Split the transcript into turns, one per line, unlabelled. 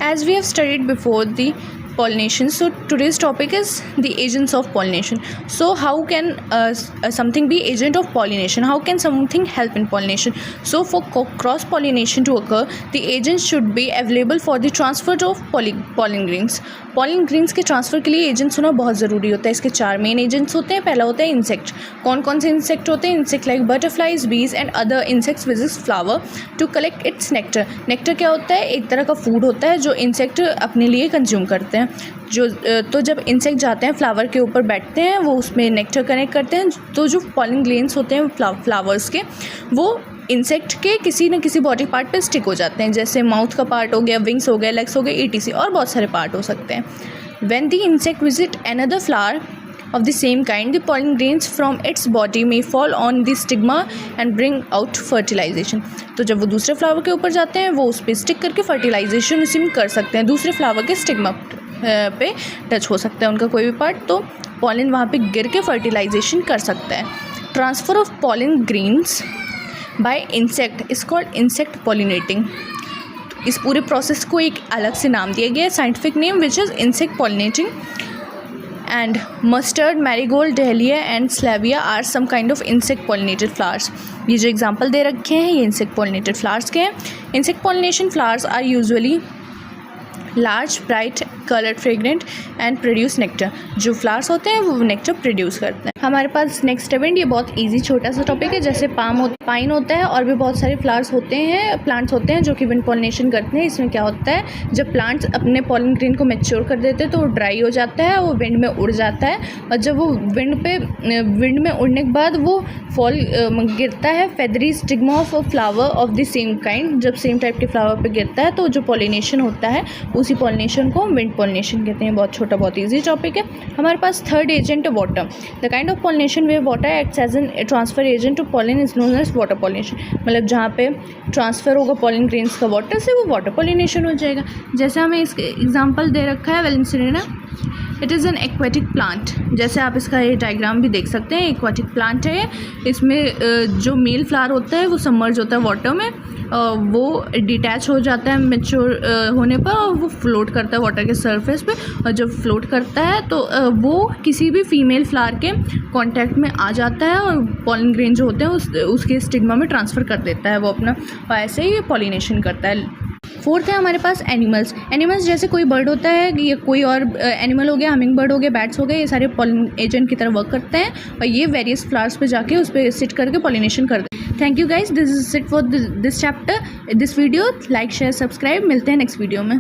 As we have studied before the pollination, so today's topic is the agents of pollination. So how can something be agent of pollination? How can something help in pollination? So for cross pollination to occur, the agents should be available for the transfer of pollen grains. pollen grains के transfer के लिए agents होना बहुत ज़रूरी होता है. इसके 4 main agents होते हैं. पहला होता है इंसेक्ट. कौन कौन से इंसेक्ट होते हैं? Insect like butterflies, bees and other insects visits flower to collect its nectar. Nectar क्या होता है? एक तरह का फूड होता है जो इंसेक्ट अपने लिए कंज्यूम करते हैं. तो जब इंसेक्ट जाते हैं फ्लावर के ऊपर बैठते हैं, वो उसमें नेक्टर कनेक्ट करते हैं. तो जो पॉलन ग्रेन्स होते हैं फ्लावर्स के, वो इंसेक्ट के किसी न किसी बॉडी पार्ट पे स्टिक हो जाते हैं. जैसे माउथ का पार्ट हो गया, विंग्स हो गए, लेग्स हो गए, ETC और बहुत सारे पार्ट हो सकते हैं. When the insect visit another flower of the same kind, the pollen grains from its body may fall on the stigma and bring out fertilization. तो जब वो दूसरे फ्लावर के ऊपर जाते हैं, वो उस पर स्टिक करके फर्टिलाइजेशन उसी में कर सकते हैं. दूसरे फ्लावर के स्टिग्मा पे टच हो सकता है उनका कोई भी पार्ट, तो पॉलन वहाँ पे गिर के फर्टिलाइजेशन कर सकता है. Transfer of pollen grains bye insect is called insect pollinating. इस पूरे प्रोसेस को एक अलग से नाम दिया गया है, scientific name which is insect pollinating. And mustard, marigold, dahlia and salvia are some kind of insect pollinated flowers. ये जो एग्जांपल दे रखे हैं ये insect pollinated flowers के हैं. Insect pollination flowers are usually large, bright, colored, fragrant and produce nectar. जो flowers होते हैं वो नेक्टर प्रोड्यूस करते हैं. हमारे पास नेक्स्ट इवेंट, ये बहुत इजी छोटा सा टॉपिक है. जैसे पाइन होता है और भी बहुत सारे फ्लावर्स होते हैं, प्लांट्स होते हैं जो कि विंड पॉलिनेशन करते हैं. इसमें क्या होता है, जब प्लांट्स अपने पॉलन ग्रेन को मैच्योर कर देते हैं तो वो ड्राई हो जाता है, वो विंड में उड़ जाता है. और जब वो विंड में उड़ने के बाद वो फॉल गिरता है feathery stigma of a flower of the same kind. जब सेम टाइप के फ्लावर पे गिरता है तो जो पॉलिनेशन होता है उसी पॉलिनेशन को विंड पॉलिनेशन कहते हैं. बहुत छोटा बहुत ईजी टॉपिक है. हमारे पास थर्ड एजेंट है water. The kind of pollination way water acts as an transfer agent to pollen is known as water pollination. मतलब जहाँ पे ट्रांसफ़र होगा पॉलन ग्रेन्स का वाटर से, वो वाटर पॉलिनेशन हो जाएगा. जैसे हमें इसके एग्जांपल दे रखा है वेलेंसिनेना. It is an aquatic plant. जैसे आप इसका ये डायग्राम भी देख सकते हैं, एक्वेटिक प्लांट है. इसमें जो मेल फ्लावर होता है वो सबमर्ज होता है वाटर में, वो डिटैच हो जाता है मैच्योर होने पर और वो फ्लोट करता है वाटर के सरफेस पे. और जब फ्लोट करता है तो वो किसी भी फीमेल फ्लावर के कांटेक्ट में आ जाता है और पॉलन ग्रेन जो होते हैं उसके स्टिग्मा में ट्रांसफ़र कर देता है वो अपना, और ऐसे ही पॉलिनेशन करता है. फोर्थ है हमारे पास एनिमल्स. जैसे कोई बर्ड होता है या कोई और एनिमल हो गया, हमिंग बर्ड हो गया, बैट्स हो गए, ये सारे पॉलिन एजेंट की तरह वर्क करते हैं और ये वेरियस फ्लावर्स पे जाके उस पर सिट करके पॉलिनेशन करते हैं. Thank you guys, this is it for this chapter, this video. Like, share, subscribe. मिलते हैं नेक्स्ट वीडियो में.